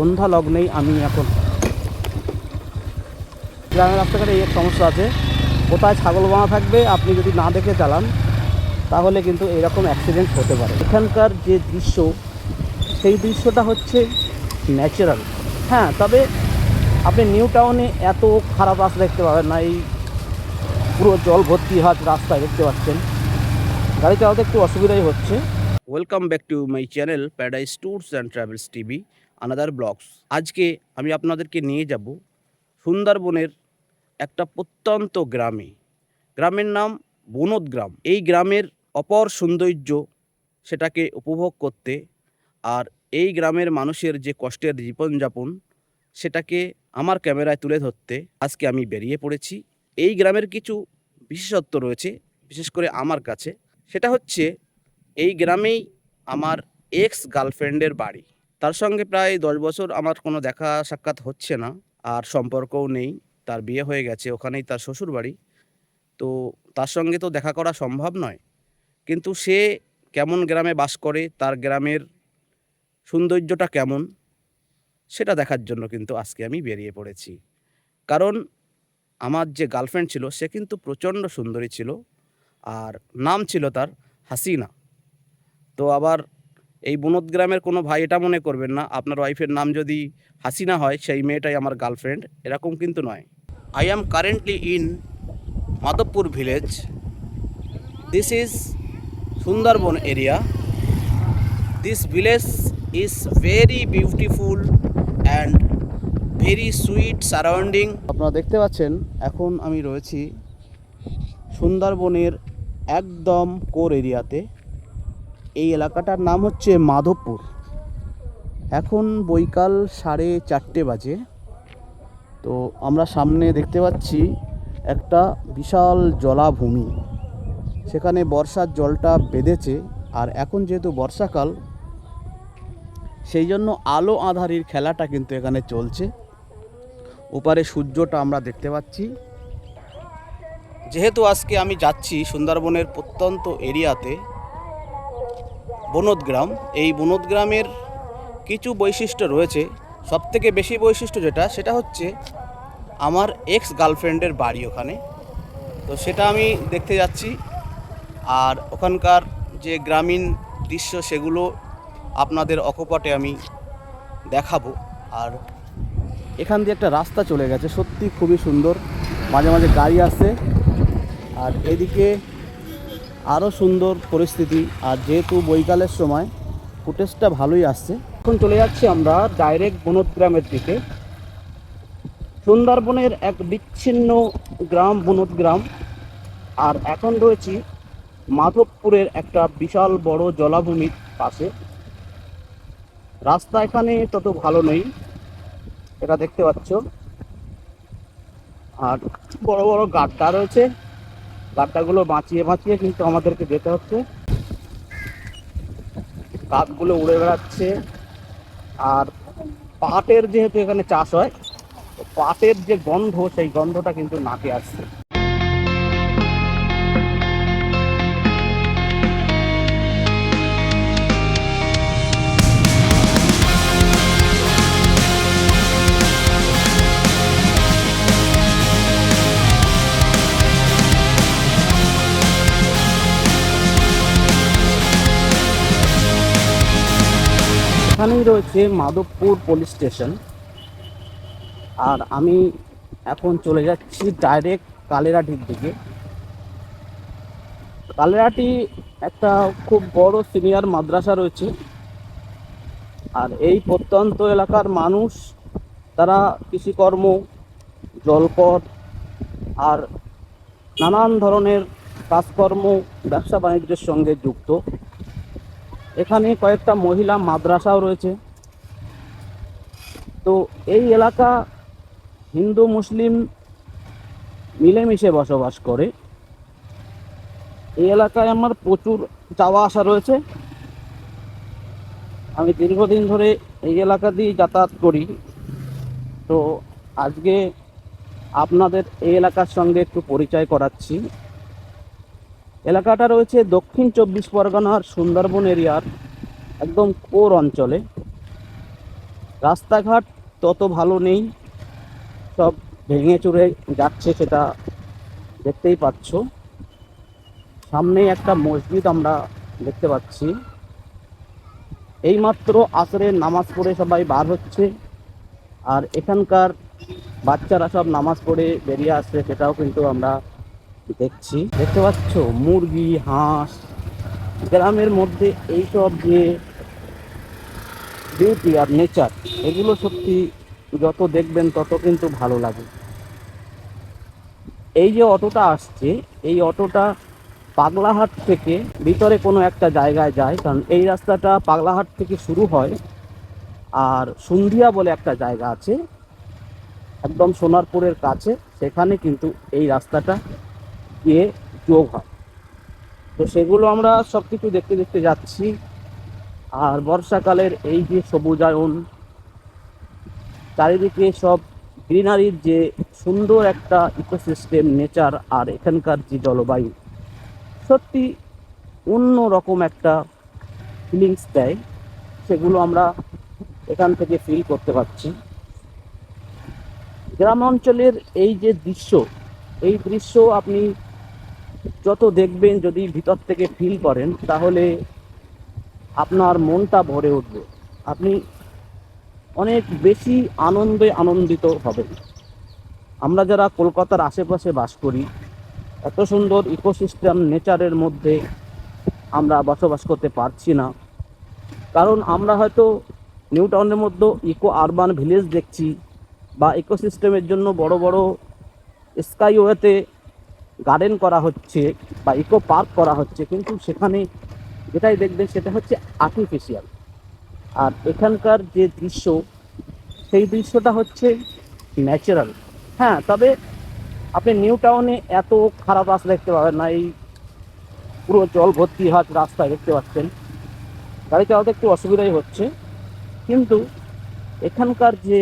সন্ধ্যা লগ্নেই আমি এখন গ্রামের রাস্তাঘাটে এই এক সমস্যা আছে, কোথায় ছাগল বাঁধা থাকবে আপনি যদি না দেখে চালান তাহলে কিন্তু এরকম অ্যাক্সিডেন্ট হতে পারে। এখানকার যে দৃশ্য সেই দৃশ্যটা হচ্ছে ন্যাচারাল। হ্যাঁ, তবে আপনি নিউ টাউনে এত খারাপ রাস্তা দেখতে পাবেন না। এই পুরো জল ভর্তি হাত রাস্তায় দেখতে পাচ্ছেন, গাড়ি চালাতে একটু অসুবিধাই হচ্ছে। Welcome back to my channel Paradise Tours and Travels TV another blogs. আজকে আমি আপনাদেরকে নিয়ে যাব সুন্দরবনের একটা প্রত্যন্ত গ্রামের নাম বনদ গ্রাম। এই গ্রামের অপর সৌন্দর্য সেটাকে উপভোগ করতে আর এই গ্রামের মানুষের যে কষ্টের জীবনযাপন সেটাকে আমার ক্যামেরায় তুলে ধরতে আজকে আমি বেরিয়ে পড়েছি। এই গ্রামের কিছু বিশেষত্ব রয়েছে, বিশেষ করে আমার কাছে। সেটা হচ্ছে এই গ্রামেই আমার এক্স গার্লফ্রেন্ডের বাড়ি। তার সঙ্গে প্রায় 10 বছর আমার কোনো দেখা সাক্ষাৎ হচ্ছে না, আর সম্পর্কও নেই। তার বিয়ে হয়ে গেছে, ওখানেই তার শ্বশুর বাড়ি। তো তার সঙ্গে তো দেখা করা সম্ভব নয়, কিন্তু সে কেমন গ্রামে বাস করে, তার গ্রামের সৌন্দর্যটা কেমন সেটা দেখার জন্য কিন্তু আজকে আমি বেরিয়ে পড়েছি। কারণ আমার যে গার্লফ্রেন্ড ছিল সে কিন্তু প্রচণ্ড সুন্দরী ছিল, আর নাম ছিল তার হাসিনা। তো আবার এই বনদ গ্রামের কোনো ভাই এটা মনে করবেন না আপনার ওয়াইফের নাম যদি হাসিনা হয় সেই মেয়েটাই আমার গার্লফ্রেন্ড, এরকম কিন্তু নয়। I am currently in Madhabpur village. This is Sundarban area. This village is very beautiful and very sweet surrounding. আপনারা দেখতে পাচ্ছেন এখন আমি রয়েছি সুন্দরবনের একদম কোর এরিয়াতে। এই এলাকাটার নাম হচ্ছে মাধবপুর। এখন বৈকাল 4:30 বাজে। তো আমরা সামনে দেখতে পাচ্ছি একটা বিশাল জলাভূমি, সেখানে বর্ষার জলটা বেঁধেছে। আর এখন যেহেতু বর্ষাকাল সেই জন্য আলো আঁধারির খেলাটা কিন্তু এখানে চলছে। ওপারে সূর্যটা আমরা দেখতে পাচ্ছি। যেহেতু আজকে আমি যাচ্ছি সুন্দরবনের প্রত্যন্ত এরিয়াতে বনদ গ্রাম, এই বনদ গ্রামের কিছু বৈশিষ্ট্য রয়েছে। সবথেকে বেশি বৈশিষ্ট্য সেটা হচ্ছে আমার এক্স গার্লফ্রেন্ডের বাড়ি ওখানে। তো সেটা আমি দেখতে যাচ্ছি, আর ওখানকার যে গ্রামীণ দৃশ্য সেগুলো আপনাদের অকপটে আমি দেখাবো। আর এখান দিয়ে একটা রাস্তা চলে গেছে, সত্যি খুবই সুন্দর, মাঝে মাঝে গাড়ি আসছে। আর এদিকে আরও সুন্দর পরিস্থিতি, আর যেহেতু বৈকালের সময় ফুটেজটা ভালোই আসছে। এখন চলে যাচ্ছি আমরা ডাইরেক্ট বনদ গ্রামের দিকে। সুন্দরবনের এক বিচ্ছিন্ন গ্রাম বনদ গ্রাম, আর এখন রয়েছি মাধবপুরের একটা বিশাল বড় জলাভূমির পাশে। রাস্তা এখানে তত ভালো নেই, এটা দেখতে পাচ্ছ। আর বড় বড় গাড্ডা রয়েছে, গাড্ডাগুলো বাঁচিয়ে বাঁচিয়ে কিন্তু আমাদেরকে যেতে হচ্ছে। কাকগুলো উড়ে বেড়াচ্ছে। আর পাটের যেহেতু এখানে চাষ হয়, পাটের যে গন্ধ সেই গন্ধটা কিন্তু নাকে আসছে। এখানেই রয়েছে মাধবপুর পুলিশ স্টেশন। আর আমি এখন চলে যাচ্ছি ডাইরেক্ট কালেরাটির দিকে। কালেরাটি একটা খুব বড় সিনিয়র মাদ্রাসা রয়েছে। আর এই প্রত্যন্ত এলাকার মানুষ তারা কৃষিকর্ম, জলপথ আর নানান ধরনের কাজকর্ম, ব্যবসা বাণিজ্যের সঙ্গে যুক্ত। এখানে কয়েকটা মহিলা মাদ্রাসাও রয়েছে। তো এই এলাকা হিন্দু মুসলিম মিলেমিশে বসবাস করে। এই এলাকায় আমার প্রচুর যাওয়া আসা রয়েছে। আমি দীর্ঘদিন ধরে এই এলাকা দিয়ে যাতায়াত করি। তো আজকে আপনাদের এই এলাকার সঙ্গে একটু পরিচয় করাচ্ছি। এলাকাটা রয়েছে দক্ষিণ 24 পরগনার সুন্দরবন এরিয়ার একদম কোর অঞ্চলে। রাস্তাঘাট তত ভালো নেই, সব ভেঙে চুরে যাচ্ছে, সেটা দেখতেই পাচ্ছ। সামনেই একটা মসজিদ আমরা দেখতে পাচ্ছি। এইমাত্র আসরের নামাজ পড়ে সবাই বার হচ্ছে, আর এখানকার বাচ্চারা সব নামাজ পড়ে বেরিয়ে আসছে, সেটাও কিন্তু আমরা দেখছি। দেখতে পাচ্ছ মুরগি, হাঁস, গ্রামের মধ্যে এইসব যে বিউটি আর নেচার, এগুলো সত্যি যত দেখবেন তত কিন্তু ভালো লাগে। এই যে অটোটা আসছে, এই অটোটা পাগলাহাট থেকে ভিতরে কোনো একটা জায়গায় যায়, কারণ এই রাস্তাটা পাগলাহাট থেকে শুরু হয়, আর সন্ধিয়া বলে একটা জায়গা আছে একদম সোনারপুরের কাছে, সেখানে কিন্তু এই রাস্তাটা গিয়ে যোগ হয়। তো সেগুলো আমরা সব কিছু দেখতে দেখতে যাচ্ছি। আর বর্ষাকালের এই যে সবুজায়ন, চারিদিকে সব গ্রিনারির যে সুন্দর একটা ইকোসিস্টেম, নেচার, আর এখানকার যে জলবায়ু, সত্যি অন্য রকম একটা ফিলিংস দেয়, সেগুলো আমরা এখান থেকে ফিল করতে পারছি। গ্রাম অঞ্চলের এই যে দৃশ্য, এই দৃশ্য আপনি যত দেখবেন, যদি ভিতর থেকে ফিল করেন, তাহলে আপনার মনটা ভরে উঠবে, আপনি অনেক বেশি আনন্দিত হবেন। আমরা যারা কলকাতার আশেপাশে বাস করি, এত সুন্দর ইকোসিস্টেম নেচারের মধ্যে আমরা বসবাস করতে পারছি না, কারণ আমরা হয়তো নিউ টাউনের মধ্যে ইকো আরবান ভিলেজ দেখছি, বা ইকোসিস্টেমের জন্য বড় বড় স্কাইওয়েতে গার্ডেন করা হচ্ছে বা ইকো পার্ক করা হচ্ছে, কিন্তু সেখানে যেটাই দেখবেন সেটা হচ্ছে আর্টিফিশিয়াল। আর এখানকার যে দৃশ্য, সেই দৃশ্যটা হচ্ছে ন্যাচারাল। হ্যাঁ, তবে আপনি নিউ টাউনে এত খারাপ রাস্তা দেখতে পাবেন না। এই পুরো জল ভর্তি হওয়া রাস্তায় দেখতে পাচ্ছেন, গাড়ি চালাতে একটু অসুবিধাই হচ্ছে, কিন্তু এখানকার যে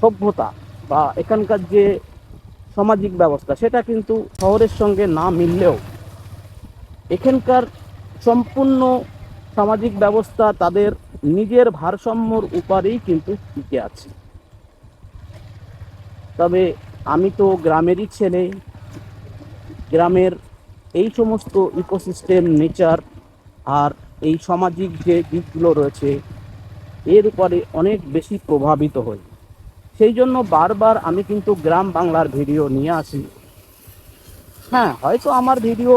সভ্যতা বা এখানকার যে সামাজিক ব্যবস্থা, সেটা কিন্তু শহরের সঙ্গে না মিললেও এখানকার সম্পূর্ণ সামাজিক ব্যবস্থা তাদের নিজের ভারসাম্যর উপরেই কিন্তু টিকে আছে। তবে আমি তো গ্রামেরই ছেলে, গ্রামের এই সমস্ত ইকোসিস্টেম, নেচার আর এই সামাজিক যে দিকগুলো রয়েছে, এর উপরে অনেক বেশি প্রভাবিত হই। সেই জন্য বারবার আমি কিন্তু গ্রাম বাংলার ভিডিও নিয়ে আসি। হ্যাঁ, হয়তো আমার ভিডিও,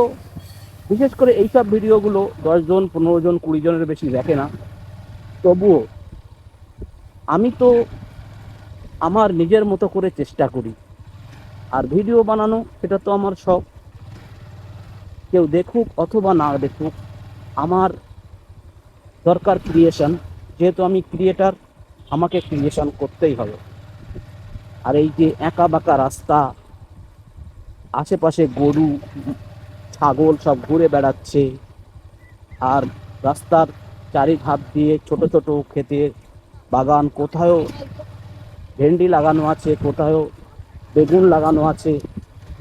বিশেষ করে এইসব ভিডিওগুলো 10 জন, 15 জন, 20 জনের বেশি দেখে না, তবুও আমি তো আমার নিজের মতো করে চেষ্টা করি। আর ভিডিও বানানো, সেটা তো আমার শখ। কেউ দেখুক অথবা না দেখুক, আমার দরকার ক্রিয়েশন। যেহেতু আমি ক্রিয়েটার, আমাকে ক্রিয়েশন করতেই হবে। আর এই যে একা বাঁকা রাস্তা, আশেপাশে গরু, ছাগল সব ঘুরে বেড়াচ্ছে, আর রাস্তার চারিধার দিয়ে ছোট ছোট ক্ষেতের বাগান, কোথাও ভেন্ডি লাগানো আছে, কোথাও বেগুন লাগানো আছে।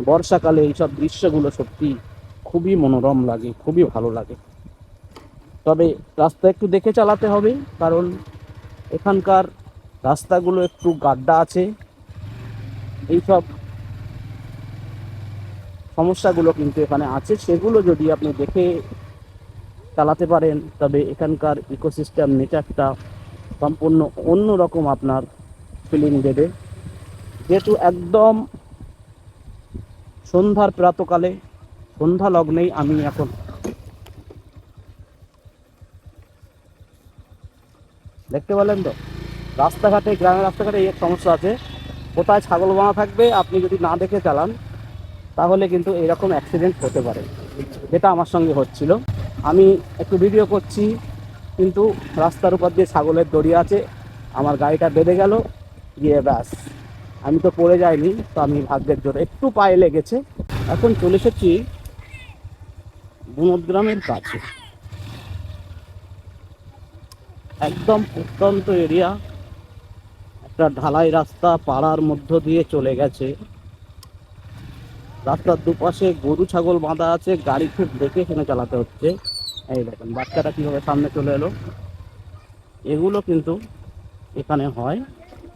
বর্ষাকালে এইসব দৃশ্যগুলো সত্যি খুবই মনোরম লাগে, খুবই ভালো লাগে। তবে রাস্তা একটু দেখে চালাতে হবে, কারণ এখানকার রাস্তাগুলো একটু গাড্ডা আছে। এইসব সমস্যাগুলো কিন্তু এখানে আছে, সেগুলো যদি আপনি দেখে চালাতে পারেন, তবে এখানকার ইকোসিস্টেম, নেচারটা সম্পূর্ণ অন্য রকম আপনার ফিলিং দেবে। যেহেতু একদম সন্ধ্যার প্রাতকালে, সন্ধ্যা লগ্নেই আমি এখন, দেখতে পেলেন তো রাস্তাঘাটে, গ্রামের রাস্তাঘাটে এই এক সমস্যা আছে, কোথায় ছাগল বাঁধা থাকবে, আপনি যদি না দেখে চালান তাহলে কিন্তু এরকম অ্যাক্সিডেন্ট হতে পারে, যেটা আমার সঙ্গে হচ্ছিল। আমি একটু ভিডিও করছি, কিন্তু রাস্তার উপর দিয়ে ছাগলের দড়ি আছে, আমার গাড়িটা বেঁধে গেল, গিয়ে ব্যাস, আমি তো পড়ে যাইনি, তো আমি ভাগ্যের জোরে একটু পায়ে লেগেছে। এখন চলে এসেছি বুনদগ্রামের কাছে, একদম প্রত্যন্ত এরিয়া, একটা ঢালাই রাস্তা পাড়ার মধ্য দিয়ে চলে গেছে। রাস্তার দুপাশে গরু ছাগল বাঁধা আছে, গাড়ি খুব দেখে এখানে চালাতে হচ্ছে। এই দেখেন বাচ্চাটা কিভাবে সামনে চলে এলো। এগুলো কিন্তু এখানে হয়।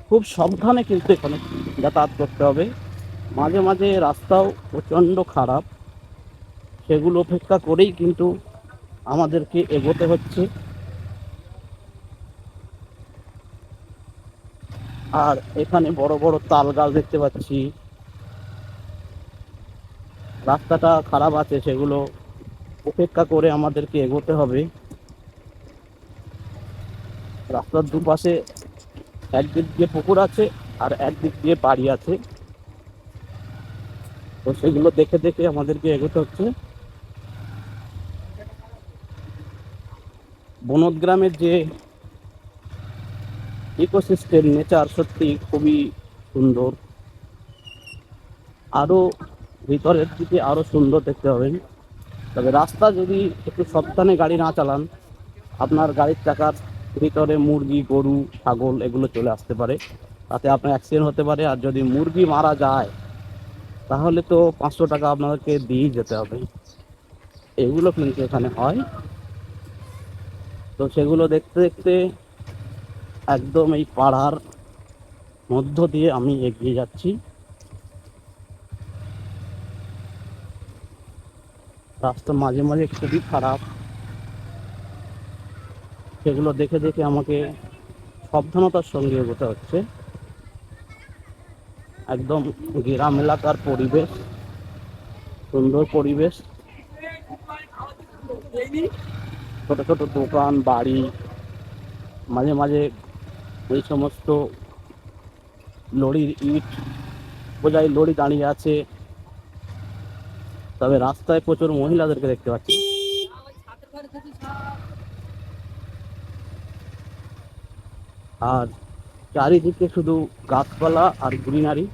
খুব সাবধানে কিন্তু এখানে যাতায়াত করতে হবে। মাঝে মাঝে রাস্তাও প্রচণ্ড খারাপ, সেগুলো উপেক্ষা করেই কিন্তু আমাদেরকে এগোতে হচ্ছে। আর এখানে বড় বড় তাল গাছ দেখতে পাচ্ছি। রাস্তাটা খারাপ আছে, সেগুলো উপেক্ষা করে আমাদেরকে এগোতে হবে। রাস্তার দুপাশে একদিক দিয়ে পুকুর আছে আর একদিক দিয়ে বাড়ি আছে, তো সেগুলো দেখে দেখে আমাদেরকে এগোতে হচ্ছে। বনগ্রামের যে ইকোসিস্টেম, নেচার সত্যি খুবই সুন্দর। আরো ভিতরের দিকে আরো সুন্দর দেখতে পাবেন। তবে রাস্তা যদি একটু সাবধানে গাড়ি না চালান, আপনার গাড়ির চাকার ভিতরে মুরগি, গরু, ছাগল এগুলো চলে আসতে পারে, তাতে আপনার অ্যাক্সিডেন্ট হতে পারে। আর যদি মুরগি মারা যায় তাহলে তো 500 টাকা আপনাদেরকে দিয়েই যেতে হবে। এগুলো কিন্তু এখানে হয়। তো সেগুলো দেখতে দেখতে একদম এই পাড়ার মধ্য দিয়ে আমি এগিয়ে যাচ্ছি। রাস্তা মাঝে মাঝে খুবই খারাপ, সেগুলো দেখে দেখে আমাকে সাবধানতার সঙ্গে এগোতে হচ্ছে। একদম গ্রাম এলাকার পরিবেশ, সুন্দর পরিবেশ। ছোট ছোট দোকান, বাড়ি, মাঝে মাঝে এই সমস্ত লরির ইট বোঝাই লরি দাঁড়িয়ে আছে। তবে রাস্তায় প্রচুর মহিলাদেরকে দেখতে পাচ্ছি। আর চারিদিকে শুধু গাছপালা আর গ্রিনারি,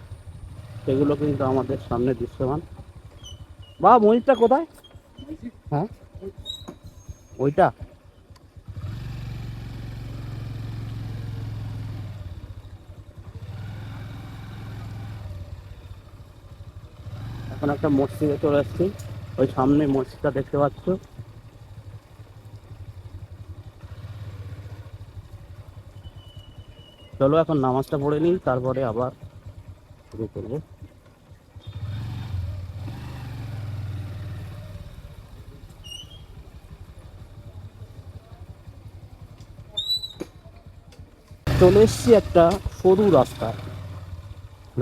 সেগুলো কিন্তু আমাদের সামনে দৃশ্যমান। বা ময়ূরটা কোথায়? হ্যাঁ, ওইটা। এখন একটা মসজিদে চলে এসেছি, ওই সামনে মসজিদটা দেখতে পাচ্ছ। চলো এখন নামাজটা পড়ে নিই, তারপরে আবার শুরু করবো। চলে এসছি একটা সরু রাস্তা।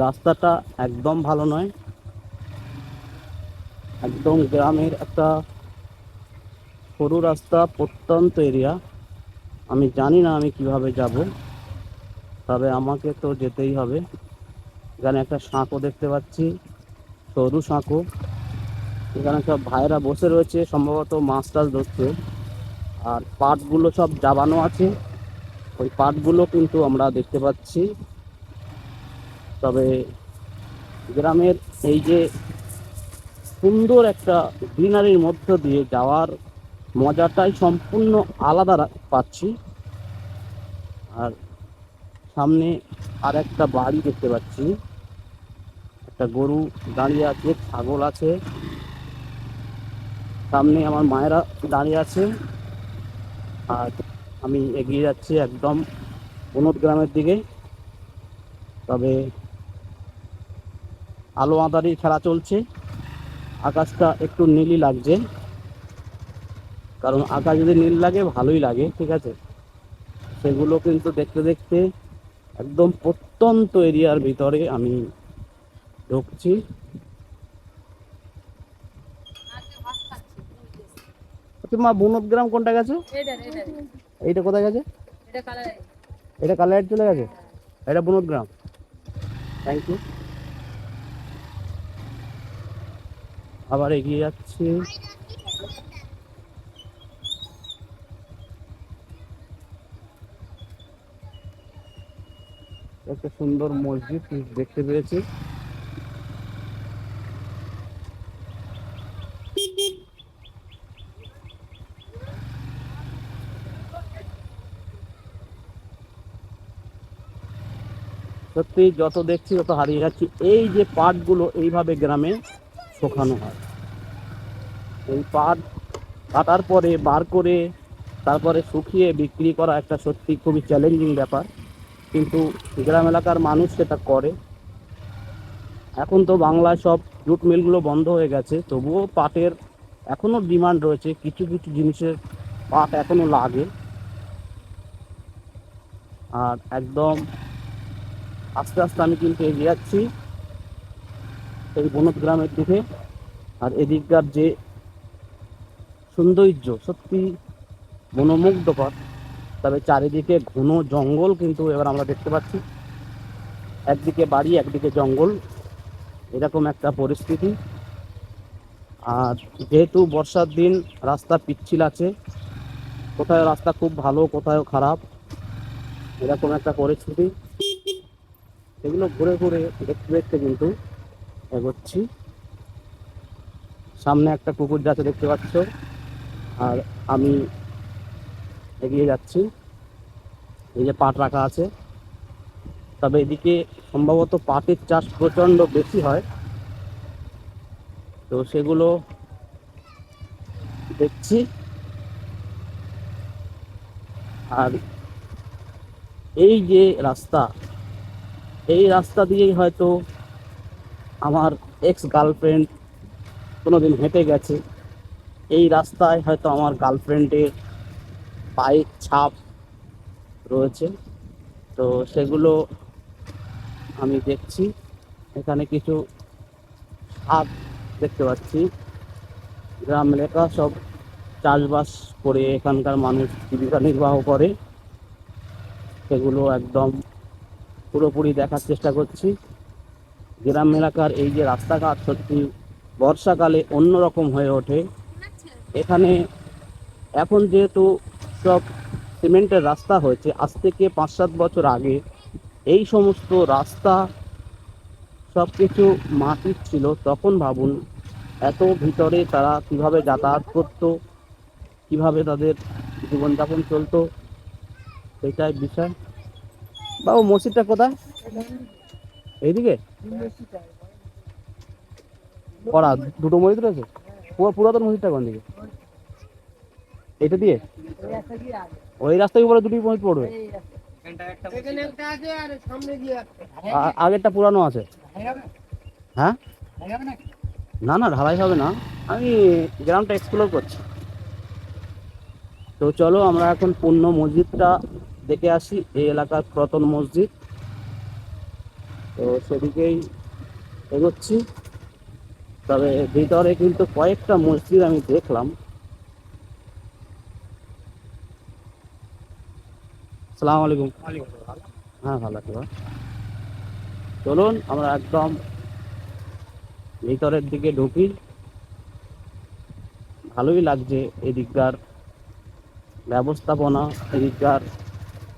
রাস্তাটা একদম ভালো নয়, একদম গ্রামের একটা সরু রাস্তা, প্রত্যন্ত এরিয়া। আমি জানি না আমি কিভাবে যাব, তবে আমাকে তো যেতেই হবে। এখানে একটা সাঁকো দেখতে পাচ্ছি, সরু সাঁকো। এখানে সব ভাইরা বসে রয়েছে, সম্ভবত মাছ টাছ ধরছে। আর পাটগুলো সব জাবানো আছে, ওই পাটগুলো কিন্তু আমরা দেখতে পাচ্ছি। তবে গ্রামের এই যে সুন্দর একটা গ্রিনারির মধ্য দিয়ে যাওয়ার মজাটাই সম্পূর্ণ আলাদা পাচ্ছি। আর সামনে আর একটা বাড়ি দেখতে পাচ্ছি, একটা গরু দাঁড়িয়ে আছে, ছাগল আছে, সামনে আমার মায়েরা দাঁড়িয়ে আছে। আর আমি এগিয়ে যাচ্ছি একদম বনদ গ্রামের দিকে। তবে আলো আঁধারির খেলা চলছে, আকাশটা একটু নীলই লাগছে, কারণ আকাশ যদি নীল লাগে ভালোই লাগে, ঠিক আছে। সেগুলো কিন্তু দেখতে দেখতে একদম প্রত্যন্ত এরিয়ার ভিতরে আমি ঢুকছি। মা বনদ গ্রাম কোনটা গেছে? এইটা কোথায় গেছে? এটা কালার চলে গেছে, এটা বনদ গ্রাম। Thank you. আবার এগিয়ে যাচ্ছি। একটা সুন্দর মসজিদ দেখতে পেয়েছি। সত্যি যত দেখছি তত হারিয়ে যাচ্ছি। এই যে পাটগুলো এইভাবে গ্রামে শোকানো হয়, এই পাট কাটার পরে বার করে তারপরে শুকিয়ে বিক্রি করা একটা সত্যি খুবই চ্যালেঞ্জিং ব্যাপার, কিন্তু গ্রাম এলাকার মানুষ সেটা করে। এখন তো বাংলায় সব জুট মিলগুলো বন্ধ হয়ে গেছে, তবুও পাটের এখনও ডিমান্ড রয়েছে, কিছু কিছু জিনিসের পাট এখনও লাগে। আর একদম আস্তে আস্তে আমি কিন্তু এগিয়ে যাচ্ছি এই বনদ গ্রামের দিকে। আর এদিককার যে সৌন্দর্য সত্যি মনোমুগ্ধকর, তবে চারিদিকে ঘন জঙ্গল কিন্তু এবার আমরা দেখতে পাচ্ছি, একদিকে বাড়ি একদিকে জঙ্গল, এরকম একটা পরিস্থিতি। আর যেহেতু বর্ষার দিন রাস্তা পিচ্ছিল আছে, কোথায় রাস্তা খুব ভালো কোথায় খারাপ, এরকম একটা পরিস্থিতি। এগুলো ঘুরে ঘুরে দেখতে দেখতে কিন্তু এগোচ্ছি। সামনে একটা কুকুর যাচ্ছে দেখতে পাচ্ছ, আর আমি এগিয়ে যাচ্ছি। এই যে পাট রাখা আছে, তবে এদিকে সম্ভবত পাটের চাষ প্রচণ্ড বেশি হয়, তো সেগুলো দেখছি। আর এই যে রাস্তা, এই রাস্তা দিয়েই হয়তো আমার এক্স গার্লফ্রেন্ড কোনোদিন হেঁটে গেছে, এই রাস্তায় হয়তো আমার গার্লফ্রেন্ডের পায়ের ছাপ রয়েছে, তো সেগুলো আমি দেখছি। এখানে কিছু শাক দেখতে পাচ্ছি, গ্রাম এলাকা সব চাষবাস করে এখানকার মানুষ জীবিকা নির্বাহ করে, সেগুলো একদম পুরোপুরি দেখার চেষ্টা করছি। গ্রাম এলাকার এই যে রাস্তাঘাট সত্যি বর্ষাকালে অন্যরকম হয়ে ওঠে। এখানে এখন যেহেতু সব সিমেন্টের রাস্তা হয়েছে, আজ থেকে 5-7 বছর আগে এই সমস্ত রাস্তা সব কিছু মাটির ছিল। তখন ভাবুন এত ভিতরে তারা কিভাবে যাতায়াত করতো, কিভাবে তাদের জীবনযাপন চলতো, সেটাই বিষয়। বাবু মসজিদটা কোথায়? এইদিকে করা দুটো মসজিদ রয়েছে। পুরাতন মসজিদটা কোন দিকে? এটা দিয়ে ওই রাস্তায় উপরে দুটি মসজিদ পড়বে, আগেরটা পুরানো আছে। হ্যাঁ, না না ঢালাই হবে না, আমি গ্রামটা এক্সপ্লোর করছি। তো চলো আমরা এখন পূর্ণ মসজিদটা দেখে আসি, এই এলাকার পুরাতন মসজিদ, তো সেদিকেই এগোচ্ছি। তবে ভিতরে কিন্তু কয়েকটা মসজিদ আমি দেখলাম। আসসালামু আলাইকুম। হ্যাঁ ভালো আছি। চলুন আমরা একদম ভিতরের দিকে ঢুকি। ভালোই লাগছে এদিককার ব্যবস্থাপনা, এদিককার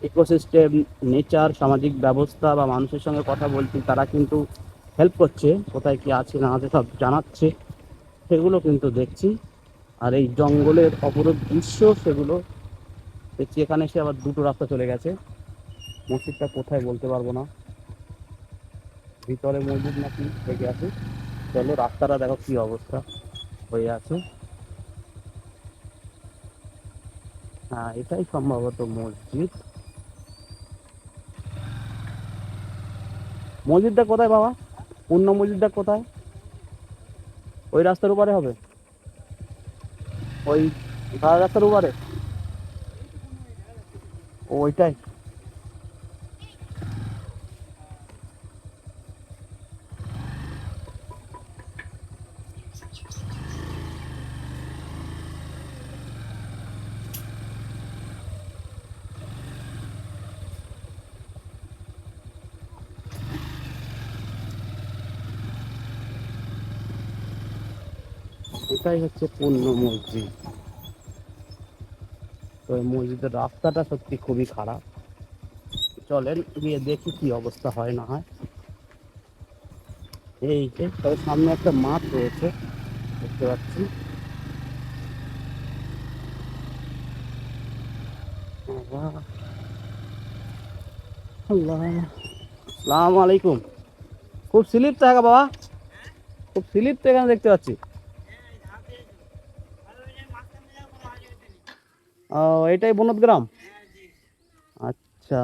ইকোসিস্টেম, নেচার, সামাজিক ব্যবস্থা বা মানুষের সঙ্গে কথা বলছি, তারা কিন্তু হেল্প করছে, কোথায় কি আছে না আছে সব জানাচ্ছে, সেগুলো কিন্তু দেখছি। আর এই জঙ্গলের অপরূপ দৃশ্য সেগুলো দেখছি। এখানে এসে আবার দুটো রাস্তা চলে গেছে, মসজিদটা কোথায় বলতে পারবো না, ভিতরে মসজিদ নাকি থেকে আছে। চলো রাস্তাটা দেখো কি অবস্থা হয়ে আছে। হ্যাঁ এটাই সম্ভবত মসজিদ। মসজিদটা কোথায় বাবা? পূর্ণ মসজিদটা কোথায়? ওই রাস্তার উপরে হবে, ওই ধারা রাস্তার উপরে ওইটাই। এটাই হচ্ছে পূর্ণ মসজিদ। তো এই মসজিদের রাস্তাটা সত্যি খুবই খারাপ, চলেন গিয়ে দেখি কি অবস্থা হয় না হয়। এই যে তবে সামনে একটা মাঠ রয়েছে দেখতে পাচ্ছি। আল্লাহ আল্লাহ, আসসালামু আলাইকুম। খুব স্লিপ তো বাবা, খুব স্লিপ তো এখানে দেখতে পাচ্ছি। এটাই বনদ গ্রাম? আচ্ছা।